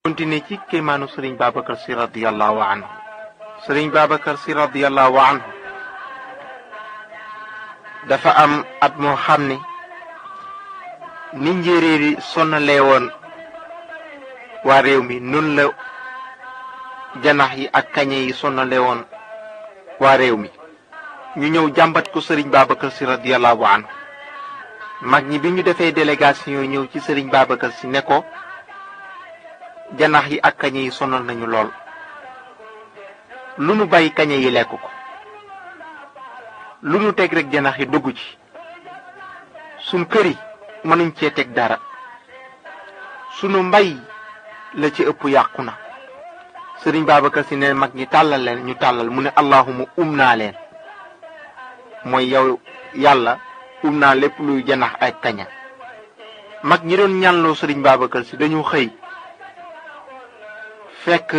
continuer ci kéemaanu sëriñ Babacar si radiyallahu anhu sëriñ Babacar si radiyallahu anhu dafa am at moo xam ne ni njéeréer yi sonnalee woon waa réew mi nun la janax yi ak kañe yi sonnalee woon waa réew mi ñu ñëw jàmbat ko sëriñ Babacar si radiyallahu anhu mag ñi bi ñu defee délégation ñëw ci sëriñ Babacar si ne ko janax yi ak kañe yi sonal nañu lool lu nu bàyyi kañe yi lekk ko lu nu teg rek janax yi dugg ci sun kër yi mënuñ cee teg dara sunu mbay la ci ëpp yàqu na sëriñ Babacar si ne mag ñi tàllal leen ñu tàllal mu ne allahuma naa leen mooy yow yàlla naa lépp luy janax ak kaña mag ñi doon ñaanloo sëriñ Babacar si dañu xëy fekk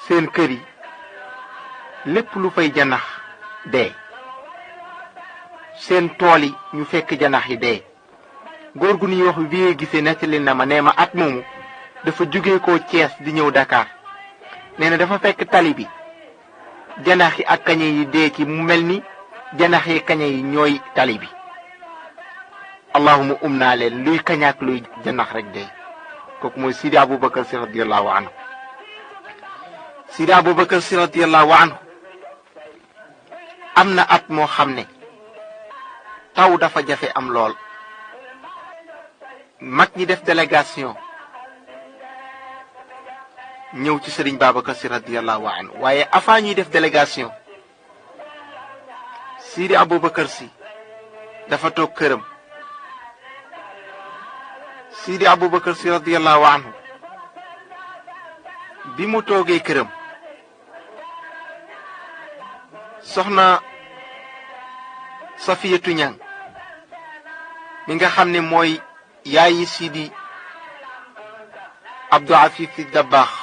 seen kër yi lépp lu fay janax dee seen tool yi ñu fekk janax yi dee góor gu ñuy wax vie gisee nettali na ma nee ma at moomu dafa jóge ko Thiès di ñëw Dakar nee na dafa fekk tali bi janax yi ak kañe yi dee ci mu mel ni janax yi kañe yi ñooy tali bi allahuma naa leen luy kañaak luy janax rek dee kooku mooy Sidi Aboubacar si radiyallahu anhu Sidi Aboubacar si radiyallahu anhu am na at moo xam ne taw dafa jafe am lool mag ñi def délégation ñëw ci Serigne Babacar si radiyallahu anhu waaye avant ñuy def délégation Sidi Aboubacar si dafa toog këram Sidi Aboubacar si radiyallahu anhu bi mu toogee këram soxna Safiyatu Ñang mi nga xam ne mooy yaayi Sidi Abdou Afif Dabakh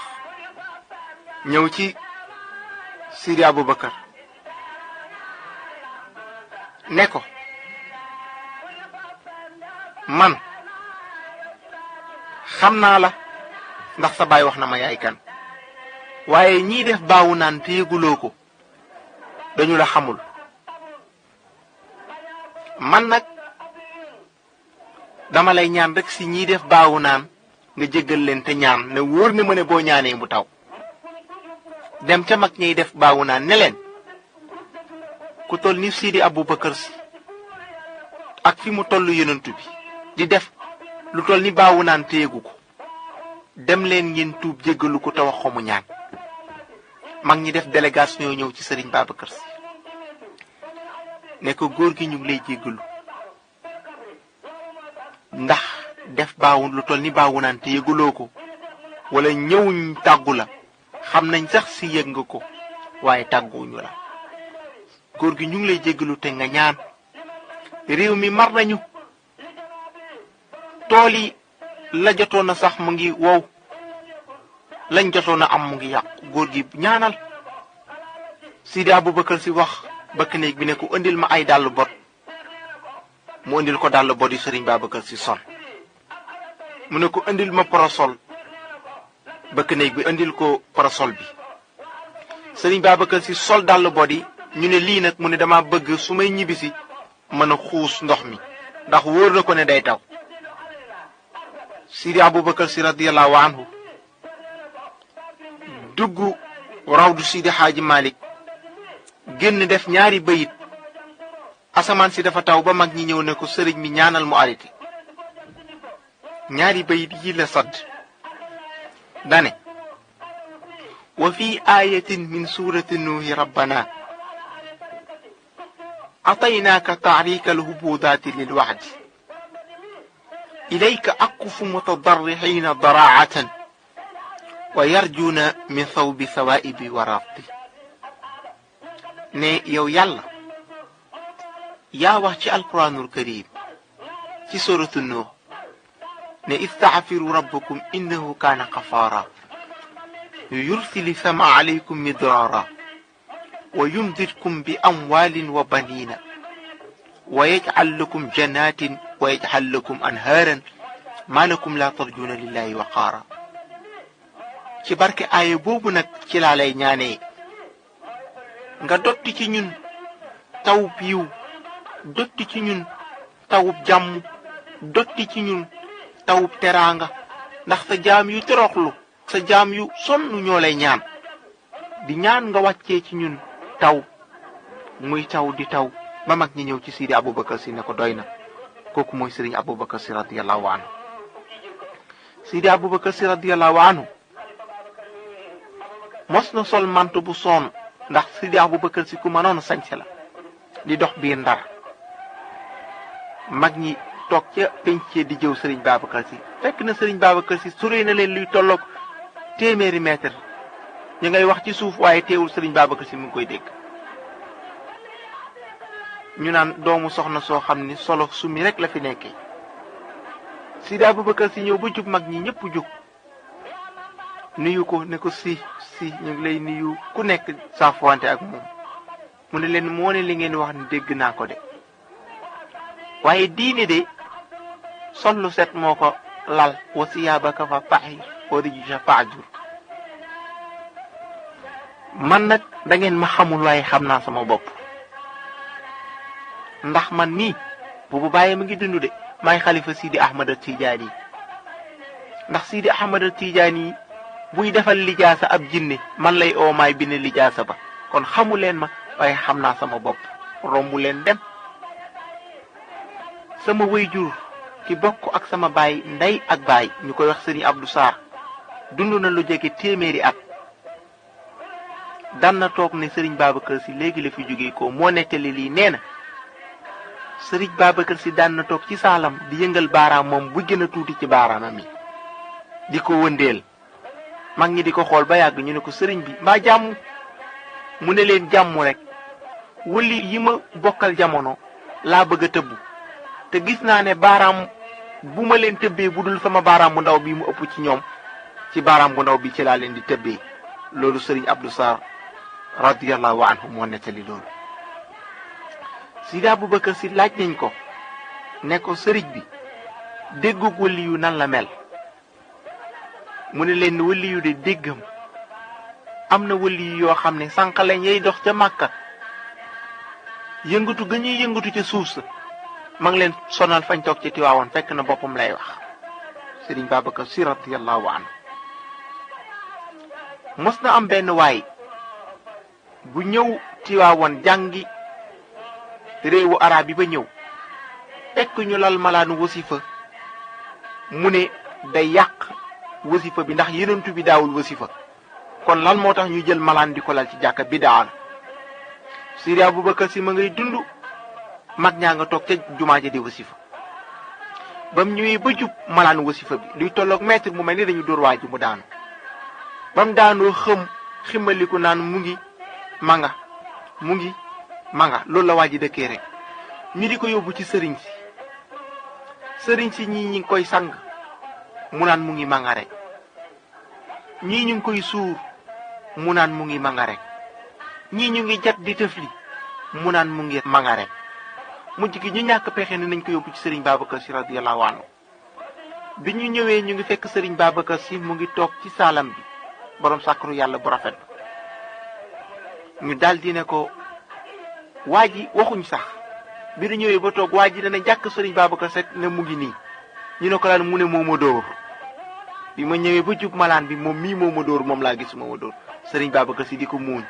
ñëw ci Sidi Aboubacar ne ko man xam naa la ndax sa baay wax na ma yaay kan waaye ñii def baawu naan te yëguloo ko dañu la xamul man nag dama lay ñaan rek si ñii def baawu naan nga jéggal leen te ñaan ne wóor na ma ne boo ñaanee mu taw dem ca mag ñiy def baawu naan ne leen ku toll ni Sidi Aboubacar si ak fi mu toll yonentu bi di def lu toll ni baawu naan te yëgu ko dem leen ngeen tuub jéggalu ko te wax ko mu ñaan mag ñi def délégation ñëw ci Serigne Babacar si ne ko góor gi ñu ngi lay jéggalu ndax def baawu lu toll ni baawu naan te yëguloo ko wala ñëwuñ tàggu la xam nañ sax si yëg nga ko waaye tàgguwuñu la góor gi ñu ngi lay jéggalu te nga ñaan réew mi mar nañu tool yi la jotoon na sax mu ngi wow lañ jotoon a am mu ngi yàqu góor gi ñaanal Sidi Aboubacar si wax bëkk néeg bi ne ko indil ma ay dàll bot mu indil ko dàll bot yi Serigne Babacar si sol mu ne ko indil ma parasol bëkk néeg bi indil ko parasol bi Serigne Babacar si sol dàll bot yi ñu ne lii nag mu ne dama bëgg su may ñibbisi mën a xuus ndox mi ndax wóor na ko ne day taw Sidi Aboubacar si radiyallahu anhu dugg rawdu Sidi Xaaji Malik génn def ñaari bayit asamaan si dafa taw ba mag ñi ñëw ne ko sëriñ mi ñaanal mu arrêté ñaari bayit yi la sadd dane wa fi ayatin min surati nuuhi rabbana ataynaaka taarika alhubudaati lilwaxdi إليك أقف متضرعين ضراعة ويرجون من ثوب ثوائب ورافض ne yow yàlla yaa wax ci alquranul karim ci suratu nuux ne istaghfiru rabbakum innahu kaana ghafaara yursili sama alaykum midraara wa yumdidkum bi amwaalin wa baniina ويجعل لكم جنات ويجعل لكم أنهارا maa lakum laa tarjuuna lillahi waqaara. ci barke aaya boobu nag ci laa lay ñaanee nga dotti ci ñun tawub yiw, dotti ci ñun tawub jàmm, dotti ci ñun tawub teraanga, ndax sa jaam yu toroxlu, sa jaam yu sonn ñoo lay ñaan. di ñaan nga wàccee ci ñun taw, muy taw di taw ba mag ñi ñëw ci Sidi Aboubacar si ne ko doy na. kooku mooy Sëriñ Aboubacar si radiyallahu anhu. Sidi Aboubacar si radiyallahu anhu mos na sol mantu bu sonn, ndax Sidi Aboubacar si ku mënoon sañse la, di dox biir Ndar. mag ñi toog ca pencee di jëw Sëriñ Babacar si, fekk na Sëriñ Babacar si sore na leen luy tolloog téeméeri mètre. ñu ngay wax ci suuf waaye teewul Sëriñ Babacar si mu ngi koy dégg. ñu naan doomu soxna soo xam ni solo sumi rek la fi nekkee. Sidi Aboubacar si ñëw ba jub mag ñi ñëpp jug nuyu ko ne ko si ñu ngi lay nuyu, ku nekk saafuwante ak moom. mu ne leen moo ne li ngeen wax ni dégg naa ko de, waaye diine de sol lu set moo ko lal. wa siyaabaka fa tahir wa rijza fahjur. man nag da ngeen ma xamul waaye xam naa sama bopp, ndax man nii boobu bàyyi ma ngi dund de maay xalifa Sidi Ahmad Tijaani. ndax Sidi Ahmad Tijaani buy defal lijaasa ab jinne man lay oo maay bind lijaasa ba. kon xamu leen ma waaye xam naa sama bopp, rombu leen dem. sama wayjur ki bokk ak sama baay ndey ak baay ñu koy wax Sëriñ Abdou Sarr dund na lu jege téeméeri at. daan na toog ne Sëriñ Babacar si léegi la fi jóge ko moo nettali lii nee na Sëriñ Babacar si daan na toog ci saalam di yëngal baaraam moom bu gën a tuuti ci baaraamam yi di ko wëndeel. mag ñi di ko xool ba yàgg ñu ne ko sëriñ bi mbaa jàmm. mu ne leen jàmm rek, wëli yi ma bokkal jamono laa bëgg a tëbbu, te gis naa ne baaraam bu ma leen tëbbee bu dul sama baaraam bu ndaw bi mu ëpp ci ñoom, ci baaraam bu ndaw bi ci laa leen di tëbbee. loolu Sëriñ Abdou Sarr radiyallahu anhu moo nettali loolu. Sidi Aboubacar si laaj nañ ko ne ko sëriñ bi déggug wëli yu nan la mel. mu ne leen wëli yu de déggam am na wëli yoo xam ne sànq lañ yay dox ca Màkka, yëngatu ga ñuy yëngatu ca suuf sa ma ngi leen sonal fañ toog ci Tiwaawoon, fekk na boppam lay wax. Sëriñ Babacar si radiyallahu anhu. mos na am benn waay bu ñëw Tiwaawoon jàngi réewu arab yi ba ñëw fekk ñu lal malaanu wasifa, mu ne day yàq wasifa bi ndax yenentu bi daawul wasifa, kon lan moo tax ñu jël malaan di ko lal ci jàkka bidaa la. Sidi Aboubacar si ma ngay dund, mag ñaa nga toog ca jumaa ja di wasifa. bam ñëwee ba jub malaanu wasifa bi luy tolloog mètre mu mel ni dañu dóor waa ji mu daanu. bam daanoo ximmaliku naan mu ngi manga loolu la waa ji dëkkee rek. ñu di ko yóbbu ci sëriñ si ñii ñi ngi koy sang mu naan mu ngi manga rek, ñii ñu ngi koy suur mu naan mu ngi manga rek, ñii ñu ngi jat di tëfli mu naan mu ngi manga rek. mujj gi ñu ñàkk pexe ni nañ ko yóbbu ci Sëriñ Babacar si radiyallahu anhu. bi ñu ñëwee ñu ngi fekk Sëriñ Babacar si mu ngi toog ci saalam bi, borom sàkkaru yàlla bu rafet. ñu daldi ne ko waa ji waxuñ sax, bi ñu ñëwee ba toog waa ji dana jàkk Sëriñ Babacar Seck ne mu ngi nii. ñu ne ko lan mu ne moo ma dóor. bi ma ñëwee ba jub malaan bi moom mii moo ma dóor, moom laa gis moo ma dóor. Sëriñ Babacar si di ko muuñ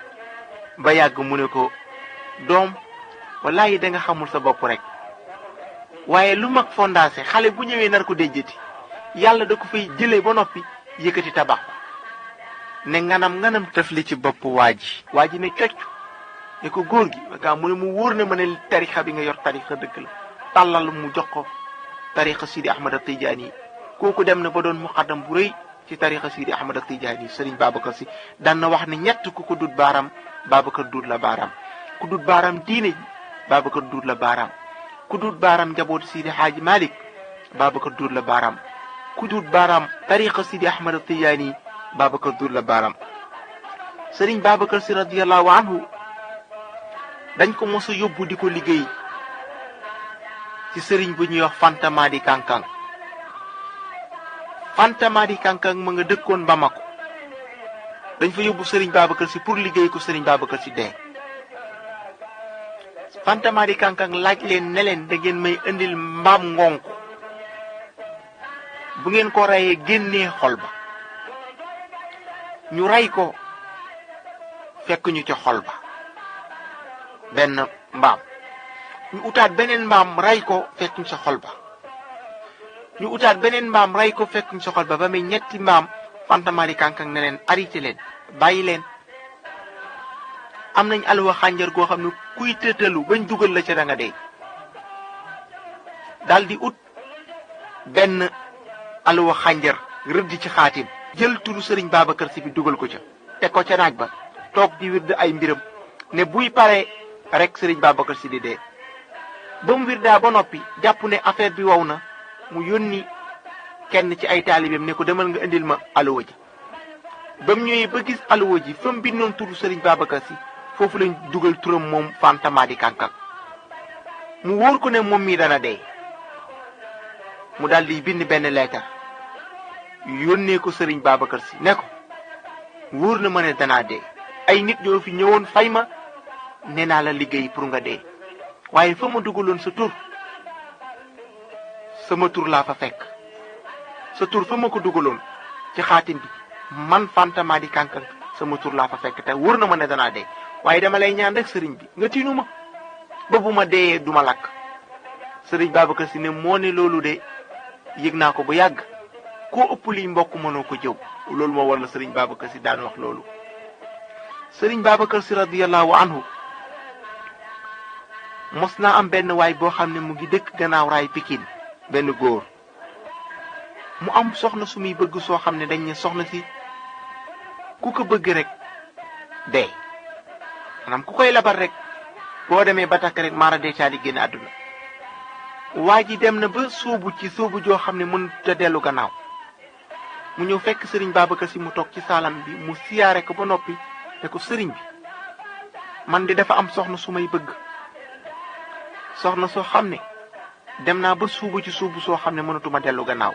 ba yàgg mu ne ko doom wallaahi da nga xamul sa bopp rek, waaye lu mag fondation xale bu ñëwee nar ko déjjati yàlla da ko fay jëlee ba noppi yëkkati tabax ne nganam tëf li ci bopp waa ji ne cocc ne ko góor gi gaa mu ne mu wóor na ma ne tarixa bi nga yor tarixa dëgg la. tàllal mu jox ko tarixa Sidi Ahmad Tijaani. kooku dem na ba doon muqaddam bu rëy ci tarixa Sidi Ahmad Tijaani. Sëriñ Babacar si daan na wax ne ñett ku ko dut baaraam Babacar duut la baaraam. ku dut baaraam diine ji Babacar duut la baaraam. ku dut baaraam njaboot Sidi Haaji Malik Babacar duut la baaraam. ku dut baaraam tarixa Sidi Ahmad Tijaani Babacar duut la baaraam. Sëriñ Babacar si radiyallahu anhu dañ ko mos a yóbbu di ko liggéey ci sëriñ bu ñuy wax Fanta Madi Kankang. Fanta Madi Kankang ma nga dëkkoon Bamako dañ fa yóbbu Serigne Babacar Sy pour liggéey ko Serigne Babacar Sy dee. Fanta Madi Kankang laaj leen ne leen da ngeen may indil mbaam ngonk bu ngeen ko reyee génnee xol ba. ñu rey ko fekk ñu ca xol ba benn mbaam. ñu utaat beneen mbaam rey ko fekk ñu sa xol ba. ñu utaat beneen mbaam rey ko fekk ñu sa xol ba ba muy ñetti mbaam. Fanta Madi Kankang ne leen arrêté leen bàyyi leen. am nañ alwa xànjar goo xam ne kuy tëtalu bañ dugal la ca da nga dee. daldi ut benn alwa xànjar rëdd ci xaatim. jël turu Serigne Babacar Sy bi dugal ko ca. teg ko ca naaj ba toog di wird ay mbiram ne buy pare rek Serigne Babacar Sy di dee. ba mu wirdaa ba noppi jàpp ne affaire bi wow na mu yónni kenn ci ay taalibeem ne ko demal nga indil ma alwa ji. ba mu ñëwee ba gis alwa ji fa mu bindoon turu Serigne Babacar Sy foofu lañ dugal turam moom Fanta Madi Kankang. mu wóor ko ne moom mii dana dee. mu daldi bind benn leetar yónnee ko Serigne Babacar Sy ne ko wóor na ma ne danaa dee. ay nit ñoo fi ñëwoon fay ma nee naa la liggéey pour nga dee. waaye fa ma dugaloon sa tur sama tur laa fa fekk. sa tur fa ma ko dugaloon ci xaatim bi man Fanta Madi Kankang sama tur laa fa fekk te wóor na ma ne danaa dee. waaye dama lay ñaan rek sëriñ bi nga tiinu ma ba bu ma deeyee duma lakk. Serigne Babacar Sy ne moo ne loolu de yëg naa ko bu yàgg koo ëpp liy mbokk mënoo ko jëw. loolu moo war la Serigne Babacar Sy daan wax loolu. Serigne Babacar Sy radiyallahu anhu mos naa am benn waay boo xam ne mu ngi dëkk gannaaw raay Pikine benn góor mu am soxna su muy bëgg soo xam ne dañ ne soxna si ku ko bëgg rek dee. maanaam ku koy labar rek boo demee ba takk rek maara dee caali génn àdduna. waa ji dem na ba sóobu ci sóobu joo xam ne mënut a dellu gannaaw. mu ñëw fekk Serigne Babacar Sy mu toog ci saalam bi mu siyaare ko ba noppi ne ko sëriñ bi man di dafa am soxna su may bëgg. soxna soo xam ne dem naa ba suubu ci suubu soo xam ne mënatuma dellu gannaaw.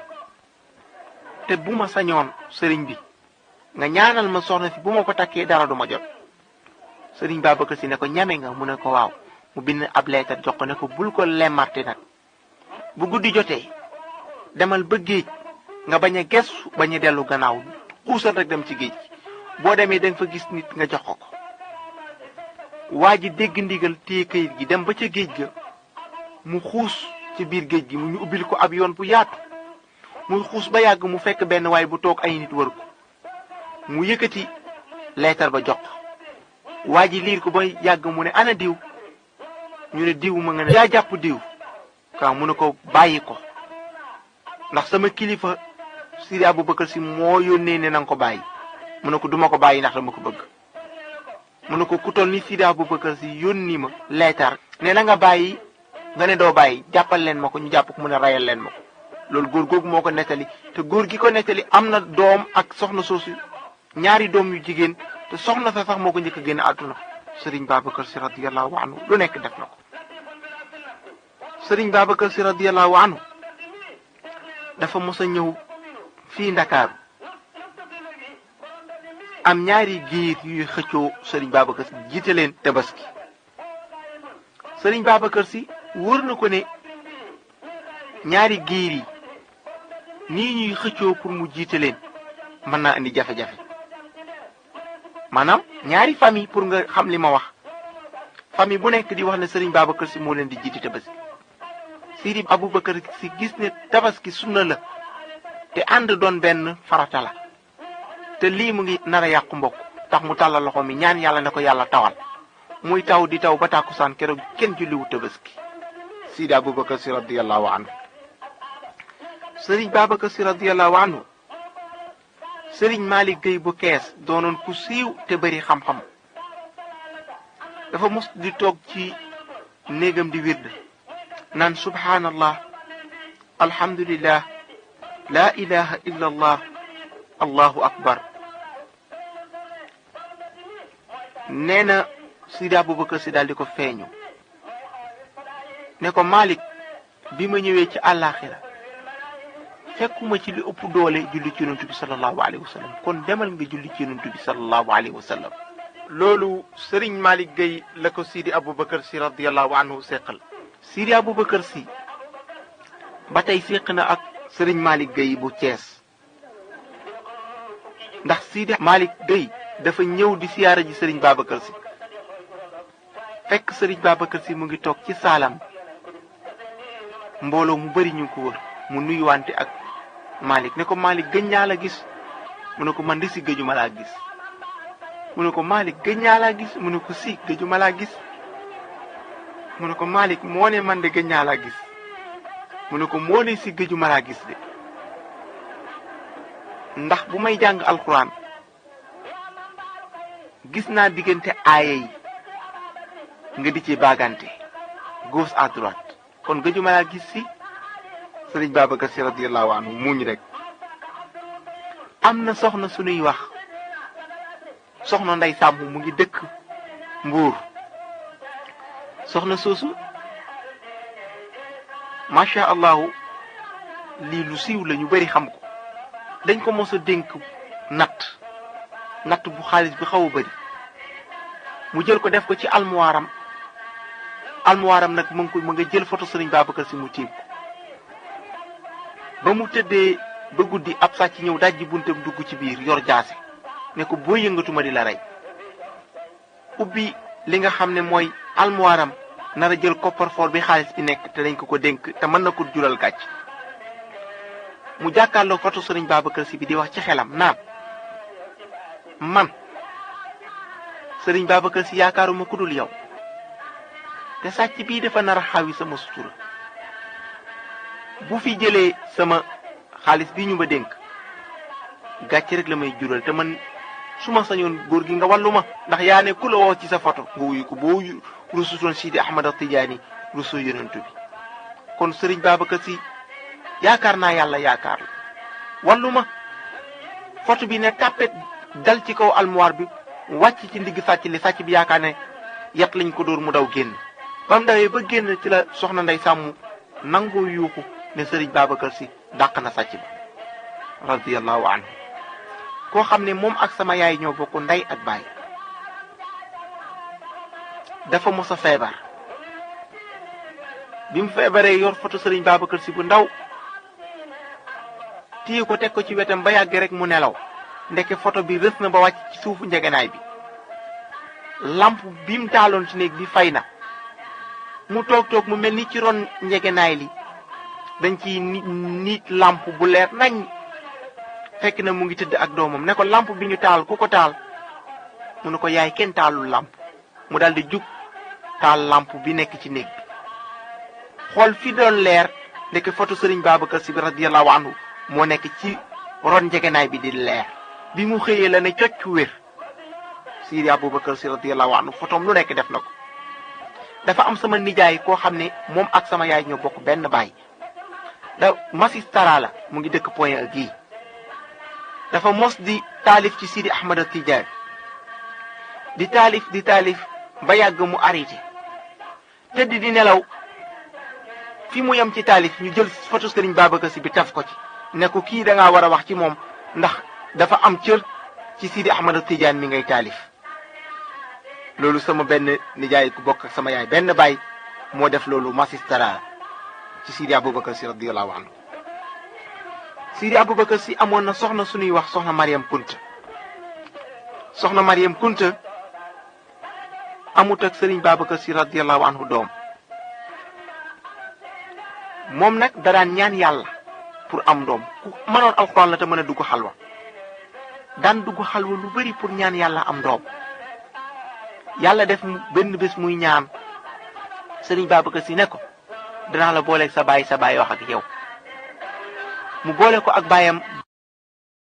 te bu ma sañoon sëriñ bi nga ñaanal ma soxna si bu ma ko takkee dara du ma jot. Serigne Babacar Sy ne ko ñame nga mu ne ko waaw. mu bind ab leetar jox ko ne ko bul ko lemmarte nag. bu guddi jotee demal ba géej nga bañ a gestu bañ a dellu gannaaw xuusal rek dem ci géej boo demee da nga fa gis nit nga jox ko ko. waa ji dégg ndigal téye kayit gi dem ba ca géej ga mu xuus ci biir géej gi mu ñu ubbil ko ab yoon bu yaatu. muy xuus ba yàgg mu fekk benn waay bu toog ay nit wër ko mu yëkkati leetar ba jox ko. waa ji liir ko ba yàgg mu ne ana diw ñu ne diw ma nga ne yaa jàpp diw ka mu ne ko bàyyi ko ndax sama kilifa Sidi Aboubacar Sy moo yónnee ne nanga ko bàyyi. mu ne ko duma ko bàyyi ndax dama ko bëgg. mu ne ko ku toll ni Sidi Aboubacar Sy yónni ma leetar ne na nga bàyyi nga ne doo bàyyi jàppal leen ma ko ñu jàpp ko mu ne rayal leen ma ko. loolu góor googu moo ko nettali te góor gi ko nettali am na doom ak soxna soosu ñaari doom yu jigéen te soxna sa sax moo ko njëkk a génn àdduna. Serigne Babacar Sy radiyallahu anhu lu nekk def na ko. Serigne Babacar Sy radiyallahu anhu dafa mos a ñëw fii Ndakaaru am ñaari giir yuy xëccoo Serigne Babacar Sy jiite leen tabaski. Serigne Babacar Sy wóor na ko ne ñaari giir yi nii ñuy xëccoo pour mu jiite leen mën naa indi jafe-jafe. maanaam ñaari famille pour nga xam li ma wax famille bu nekk di wax ne Serigne Babacar Sy moo leen di jiite tabaski. Sidi Aboubacar Sy gis ne tabaski sunna la te ànd doon benn farata la te lii mu ngi nar a yàqu mbokk tax mu tàllal loxo mi ñaan yàlla ne ko yàlla tawal muy taw di taw ba tàkkusaan keroog kenn julliwu tabaski. Sidi Aboubacar Sy radiyallahu anhu. Serigne Babacar Sy radiyallahu anhu Serigne Malick Gueye bu Kees doonoon ku siiw te bari xam-xam dafa mos di toog ci néegam di wird naan subhanallah alhamdulillah la ilaha illa allah allahu akbar. nee na Sidi Aboubacar Sy daal di ko feeñu ne ko Malick bi ma ñëwee ci àllaaxira fekkuma ci li ëpp doole julli ci yonent bi sallallahu alayhi wa sallam kon demal nga julli ci yonent bi sallallahu alayhi wa sallam. loolu Serigne Malick Gueye la ko Sidi Aboubacar si radiyallahu anhu seqal. Sidi Aboubacar si ba tey séq na ak Serigne Malick Gueye bu Thiès ndax Sidi Malick Gueye dafa ñëw di siyaara ji Serigne Babacar si fekk Serigne Babacar si mu ngi toog ci saalam mbooloo mu bari ñu ko wër mu nuyuwante ak Malick ne ko Malick gëj naa la gis mu ne ko man di si gëjuma laa gis mu ne ko Malick gëj naa laa gis mu ne ko si gëjuma laa gis mu ne ko Malick moo ne man de gëj naa laa gis mu ne ko moo ne si gëjuma laa gis de ndax bu may jàng alxuraan gis naa diggante aaya yi nga di ci baagante gauche à droite kon gëjuma laa gis si Sëriñ Babacar Si radiyallahu anhu muñ rek. am na soxna suñuy wax soxna Ndey Sàmb mu ngi dëkk Mbuur soxna soosu macha allahu lii lu siiw la ñu bari xam ko dañ ko mos a dénk natt bu xaalis bi xaw a bari mu jël ko def ko ci almuwaaram nag mu nga jël photo Sëriñ Babacar Si mu tiim ko ba mu tëddee ba guddi ab sàcc ñëw dajji buntam dugg ci biir yor jaase ne ko boo yëngatuma di la rey ubbi li nga xam ne mooy almuwaaram nar a jël coffre-fort bi xaalis bi nekk te dañ ko dénk te mën na ko jural gàcc mu jàkkaarloo photo Sëriñ Babacar Si bi di wax ci xelam naan man Sëriñ Babacar Si yaakaaruma ku dul yow te sàcc bii dafa nar a xawi sama sutura bu fi jëlee sama xaalis bi ñu ma dénk gàcc rek la may jural te man su ma sañoon góor gi nga wàllu ma ndax yaa ne ku la woo ci sa photo nga wuyu ko boo rusutoon Sidi Ahmad Tijaani rusu yonentu bi kon Sëriñ Babacar Si yaakaar naa yàlla yaakaar la wàllu ma photo bi ne tàppet dal ci kaw almuwaar bi wàcc ci ndigg sàcc bi yaakaar ne yat lañ ko dóor mu daw génn ba mu dawee ba génn ci la soxna Ndey Sàmm nangoo yuuxu ne Sëriñ Babacar Si dàq na sàcc ba radiyallahu anhu koo xam ne moom ak sama yaay ñoo bokk ndey ak baay dafa mos a feebar bi mu feebaree yor photo Sëriñ Babacar Si bu ndaw téye ko teg ko ci wetam ba yàgg rek mu nelaw ndeke photo bi rës na ba wàcc ci suufu njegenaay bi lamp bi mu taaloon ci néeg bi fay na mu toog mu mel ni ci ron njegenaay li dañ ci nit lamp bu leer nañ fekk na mu ngi tëdd ak doomam ne ko lamp bi ñu taal ku ko taal mu ne ko yaay kenn taalul lamp mu daal di jug taal lamp bi nekk ci néeg bi xool fi doon leer ndeke photo Sëriñ Babacar Si bi radiyallahu anhu moo nekk ci ron njegenaay bi di leer bi mu xëyee la ne cocc wér Sidi Aboubacar Si radiyallahu anhu photom lu nekk def na ko dafa am sama nijaay koo xam ne moom ak sama yaay ñoo bokk benn baay da magistrat la mu ngi dëkk Point E gii dafa mos di taalif ci Sidi Ahmad Tijaani di taalif ba yàgg mu arrêté tëdd di nelaw fi mu yem ci taalif ñu jël photo Sëriñ Babacar Si bi taf ko ci ne ko kii da ngaa war a wax ci moom ndax dafa am cër ci Sidi Ahmad Tijaani mi ngay taalif loolu sama benn nijaay ku bokk ak sama yaay benn baay moo def loolu magistrat ci Sidi Aboubacar Si radiyallahu anhu Sidi Aboubacar Si amoon na soxna suñuy wax soxna Mariam Kunta amut ak Sëriñ Babacar Si radiyallahu anhu doom moom nag da daan ñaan yàlla pour am doom ku mënoon alxuraan la te mën a dugg xalwa daan dugg xalwa lu bari pour ñaan yàlla am doom yàlla def benn bés muy ñaan Sëriñ Babacar Si ne ko danaa la booleeg sa baay wax ak yow mu boole ko ak baayam